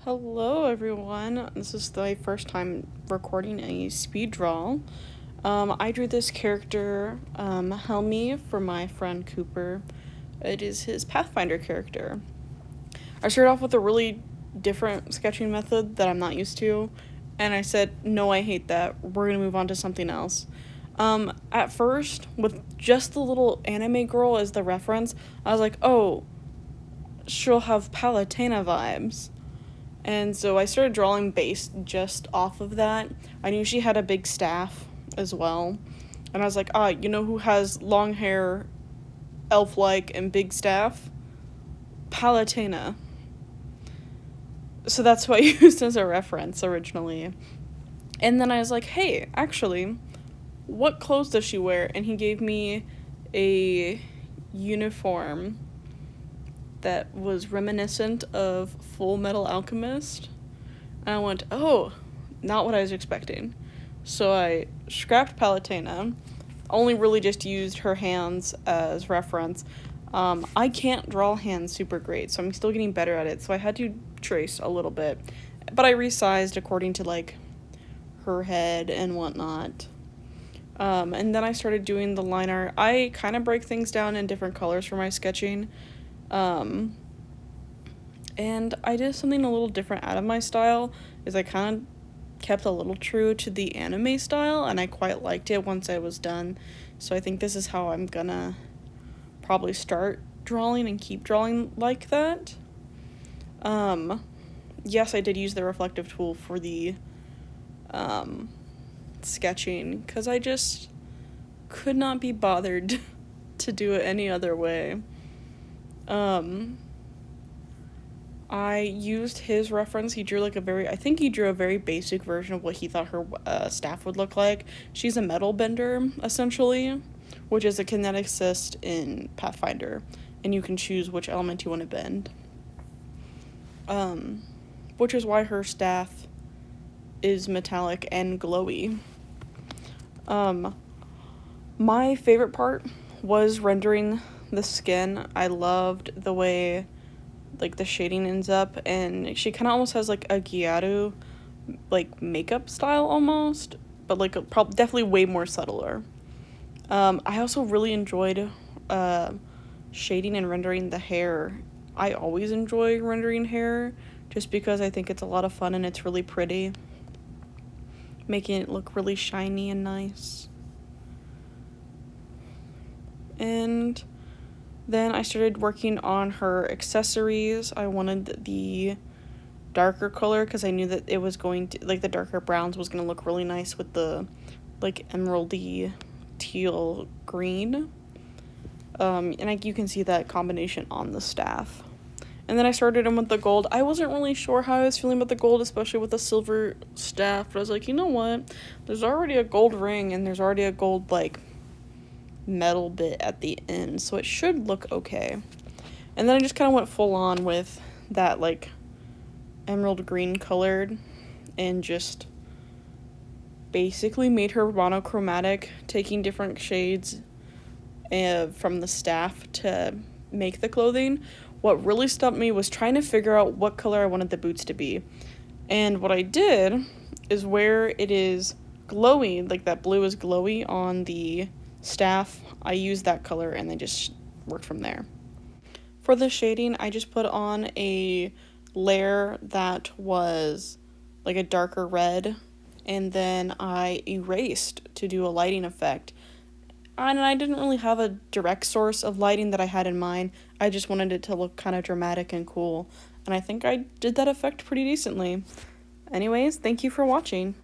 Hello everyone, this is my first time recording a speed draw. I drew this character, Helmy, for my friend Cooper. It is his Pathfinder character. I started off with a really different sketching method that I'm not used to, and I said, no, I hate that, we're gonna move on to something else. At first, with just the little anime girl as the reference, I was like, oh, she'll have Palutena vibes. And so I started drawing based just off of that. I knew she had a big staff as well. And I was like, you know who has long hair, elf-like, and big staff? Palutena. So that's what I used as a reference originally. And then I was like, hey, actually, what clothes does she wear? And he gave me a uniform that was reminiscent of Full Metal Alchemist. And I went, oh, not what I was expecting. So I scrapped Palutena, only really just used her hands as reference. I can't draw hands super great, so I'm still getting better at it, so I had to trace a little bit. But I resized according to, like, her head and whatnot. And then I started doing the line art. I kind of break things down in different colors for my sketching. And I did something a little different out of my style, is I kind of kept a little true to the anime style, and I quite liked it once I was done. So I think this is how I'm gonna probably start drawing and keep drawing like that. Yes, I did use the reflective tool for the sketching, because I just could not be bothered to do it any other way. I used his reference. He drew I think he drew a very basic version of what he thought her staff would look like. She's a metal bender, essentially, which is a kineticist in Pathfinder, and you can choose which element you want to bend. Which is why her staff is metallic and glowy. My favorite part was rendering the skin. I loved the way, like, the shading ends up, and she kind of almost has, like, a Gyaru, like, makeup style almost, but, like, definitely way more subtler. I also really enjoyed shading and rendering the hair. I always enjoy rendering hair, just because I think it's a lot of fun and it's really pretty, making it look really shiny and nice. And then I started working on her accessories. I wanted the darker color because I knew that it was going to, like, the darker browns was going to look really nice with the, like, emeraldy teal green. And you can see that combination on the staff. And then I started in with the gold. I wasn't really sure how I was feeling with the gold, especially with the silver staff. But I was like, you know what? There's already a gold ring and there's already a gold, like, metal bit at the end, so it should look okay. And then I just kind of went full on with that, like, emerald green colored, and just basically made her monochromatic, taking different shades from the staff to make the clothing. What really stumped me was trying to figure out what color I wanted the boots to be. And what I did is, where it is glowy, like that blue is glowy on the staff, I used that color and then just worked from there. For the shading, I just put on a layer that was like a darker red, and then I erased to do a lighting effect. And I didn't really have a direct source of lighting that I had in mind. I just wanted it to look kind of dramatic and cool, and I think I did that effect pretty decently. Anyways, thank you for watching.